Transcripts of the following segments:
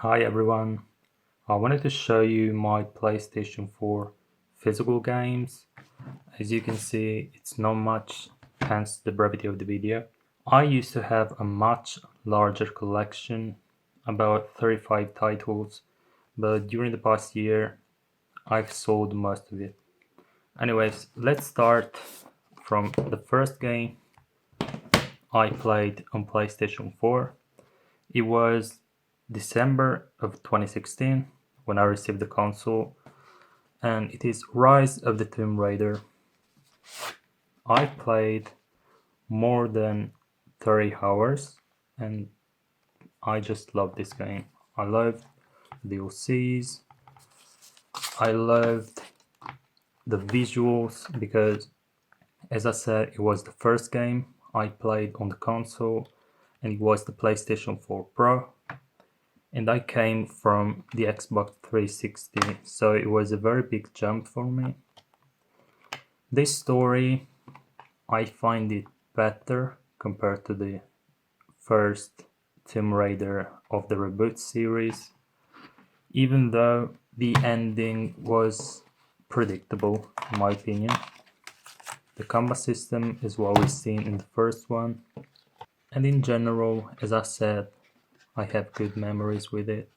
Hi everyone, I wanted to show you my PlayStation 4 physical games. As you can see, it's not much, hence the brevity of the video. I used to have a much larger collection, about 35 titles, but during the past year, I've sold most of it. Anyways, let's start from the first game I played on PlayStation 4. It was December of 2016 when I received the console, and it is Rise of the Tomb Raider. I played more than 30 hours and I just love this game. I loved the DLCs, I loved the visuals because, as I said, it was the first game I played on the console and it was the PlayStation 4 Pro. And I came from the Xbox 360, so it was a very big jump for me. This story, I find it better compared to the first Tomb Raider of the reboot series, even though the ending was predictable, in my opinion. The combat system is what we've seen in the first one, and in general, as I said, I have good memories with it.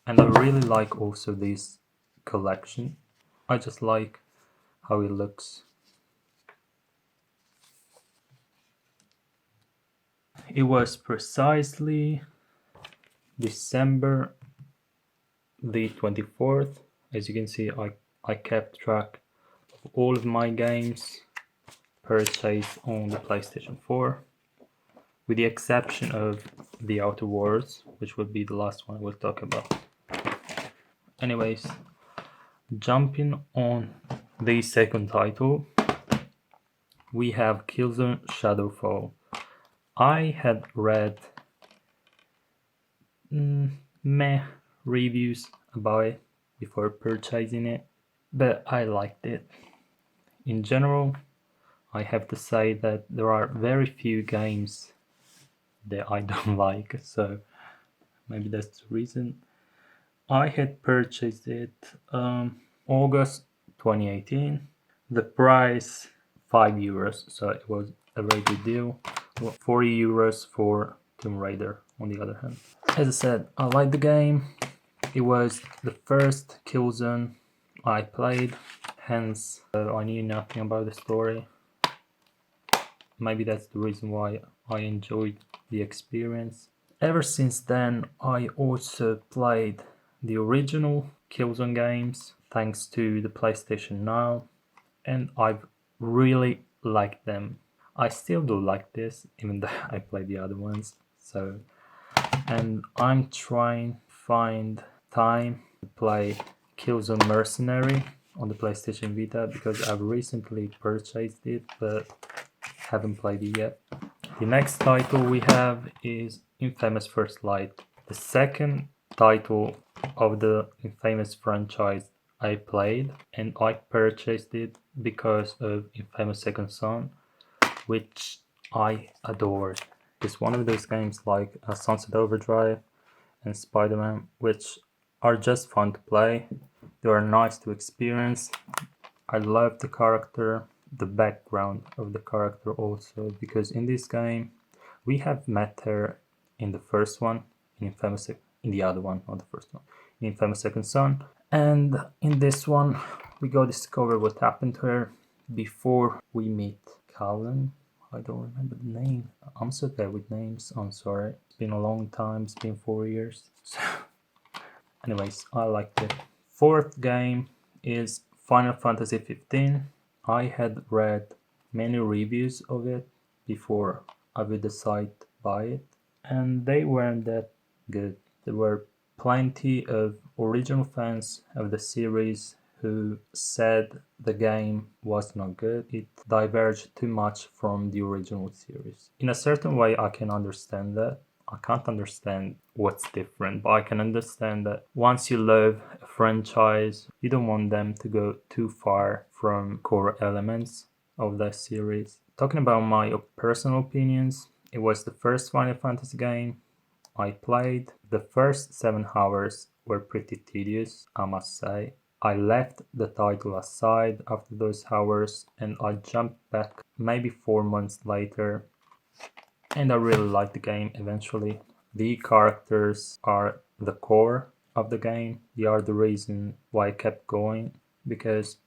And I really like also this collection. I just like how it looks. It was precisely December the 24th. As you can see, I kept track of all of my games purchased on the PlayStation 4, with the exception of the Outer Worlds, which will be the last one we'll talk about. Anyways, jumping on the second title, we have Killzone Shadowfall. I had read meh reviews about it before purchasing it, but I liked it. In general, I have to say that there are very few games that I don't like, so maybe that's the reason. I had purchased it August 2018. The price €5, so it was a very good deal. €40 for Tomb Raider on the other hand. As I said, I like the game. It was the first Killzone I played, hence I knew nothing about the story. Maybe that's the reason why I enjoyed the experience. Ever since then, I also played the original Killzone games thanks to the PlayStation Now, and I've really liked them. I still do like this, even though I played the other ones. And I'm trying to find time to play Killzone Mercenary on the PlayStation Vita because I've recently purchased it but haven't played it yet. The next title we have is Infamous First Light, the second title of the Infamous franchise I played, and I purchased it because of Infamous Second Son, which I adored. It's one of those games like Sunset Overdrive and Spider-Man, which are just fun to play. They are nice to experience. I love the character, the background of the character also, because in this game we have met her in the first one, in the other one, not the first one, in Infamous Second Son, and in this one we go discover what happened to her before we meet Callan. I don't remember the name. I'm so bad with names, I'm sorry. It's been a long time, it's been 4 years. So, anyways, I liked it. Fourth game is Final Fantasy 15. I had read many reviews of it before I would decide to buy it, and they weren't that good. There were plenty of original fans of the series who said the game was not good. It diverged too much from the original series. In a certain way, I can understand that. I can't understand what's different, but I can understand that once you love a franchise, you don't want them to go too far from core elements of that series. Talking about my personal opinions, it was the first Final Fantasy game I played. The first 7 hours were pretty tedious, I must say. I left the title aside after those hours and I jumped back maybe 4 months later, and I really liked the game eventually. The characters are the core of the game. They are the reason why I kept going, because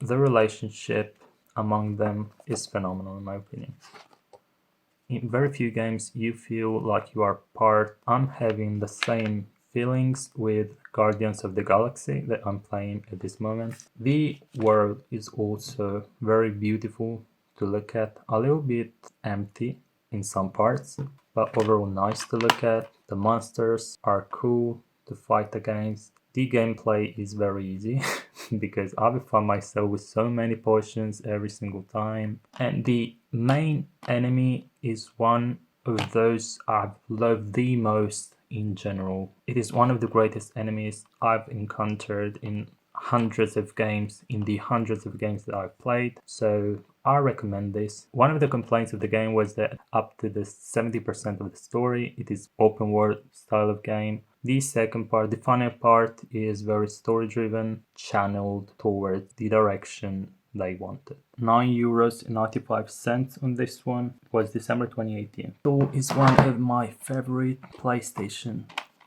the relationship among them is phenomenal in my opinion. In very few games you feel like you are part. I'm having the same feelings with Guardians of the Galaxy that I'm playing at this moment. The world is also very beautiful to look at, a little bit empty in some parts, but overall nice to look at. The monsters are cool to fight against. The gameplay is very easy because I will find myself with so many potions every single time. And the main enemy is one of those I've loved the most in general. It is one of the greatest enemies I've encountered in hundreds of games, that I've played. So I recommend this. One of the complaints of the game was that up to the 70% of the story, it is open world style of game. The second part, the final part, is very story driven, channeled towards the direction they wanted. €9.95 on this one. It was December 2018. So is one of my favorite PlayStation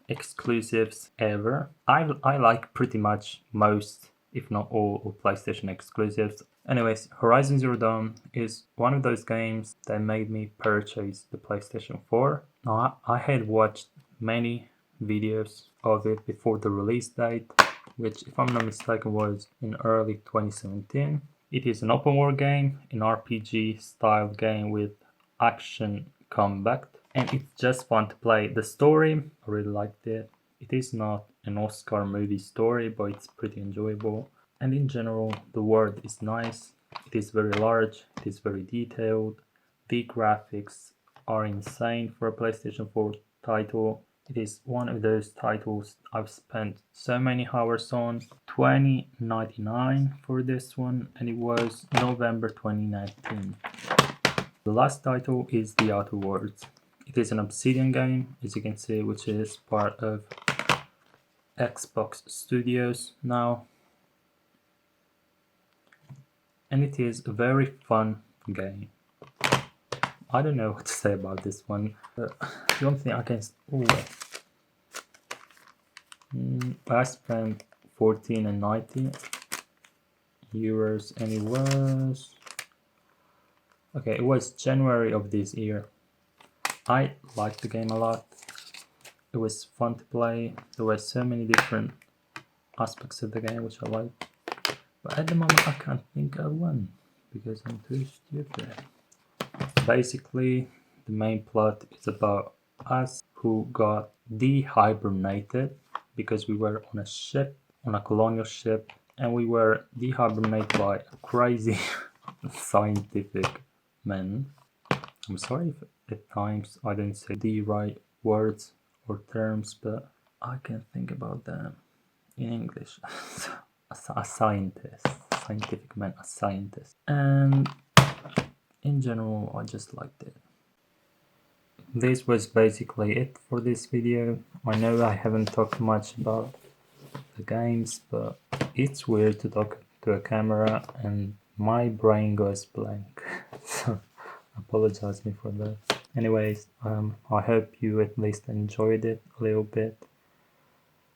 exclusives ever. I like pretty much most, if not all, of PlayStation exclusives. Anyways, Horizon Zero Dawn is one of those games that made me purchase the PlayStation 4. Now, I had watched many videos of it before the release date, which, if I'm not mistaken, was in early 2017. It is an open world game, an RPG style game with action combat, and it's just fun to play. The story, I really liked it. It is not an Oscar movie story, but it's pretty enjoyable. And in general, the world is nice. It is very large, it is very detailed. The graphics are insane for a PlayStation 4 title. It is one of those titles I've spent so many hours on. $20.99 for this one, and it was November 2019. The last title is The Outer Worlds. It is an Obsidian game, as you can see, which is part of Xbox Studios now. And it is a very fun game. I don't know what to say about this one. The only thing I can... I spent €14.90 and it was... Okay, it was January of this year. I liked the game a lot. It was fun to play. There were so many different aspects of the game which I liked. But at the moment I can't think of one because I'm too stupid. Basically, the main plot is about us who got dehibernated because we were on a ship, on a colonial ship, and we were dehibernated by a crazy scientific man. I'm sorry if at times I don't say the right words or terms, but I can think about them in English. A scientist, scientific man, a scientist. And in general, I just liked it. This was basically it for this video. I know I haven't talked much about the games, but it's weird to talk to a camera and my brain goes blank. So apologize me for that. Anyways, I hope you at least enjoyed it a little bit.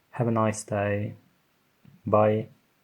Have a nice day. Bye.